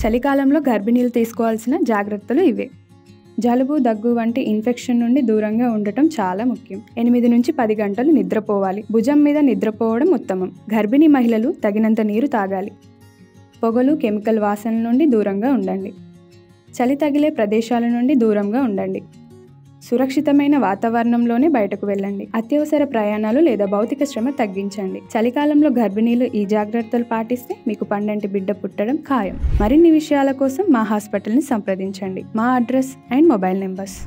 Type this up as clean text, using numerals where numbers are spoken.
చలికాలంలో గర్భిణీలు తీసుకోవాల్సిన జాగ్రత్తలు ఇవే. జలుబు, దగ్గు వంటి ఇన్ఫెక్షన్ నుండి దూరంగా ఉండటం చాలా ముఖ్యం. 8 నుంచి 10 గంటలు నిద్రపోవాలి. భుజం మీద నిద్రపోవడం ఉత్తమం. గర్భిణీ మహిళలు తగినంత నీరు తాగాలి. పొగలు, కెమికల్ వాసనల నుండి దూరంగా ఉండండి. చలి తగిలే ప్రదేశాల నుండి దూరంగా ఉండండి. సురక్షితమైన వాతావరణంలోనే బయటకు వెళ్ళండి. అత్యవసర ప్రయాణాలు లేదా భౌతిక శ్రమ తగ్గించండి. చలికాలంలో గర్భిణీలు ఈ జాగ్రత్తలు పాటిస్తే మీకు పండంటి బిడ్డ పుట్టడం ఖాయం. మరిన్ని విషయాల కోసం మా హాస్పిటల్ని సంప్రదించండి. మా అడ్రస్ అండ్ మొబైల్ నెంబర్స్.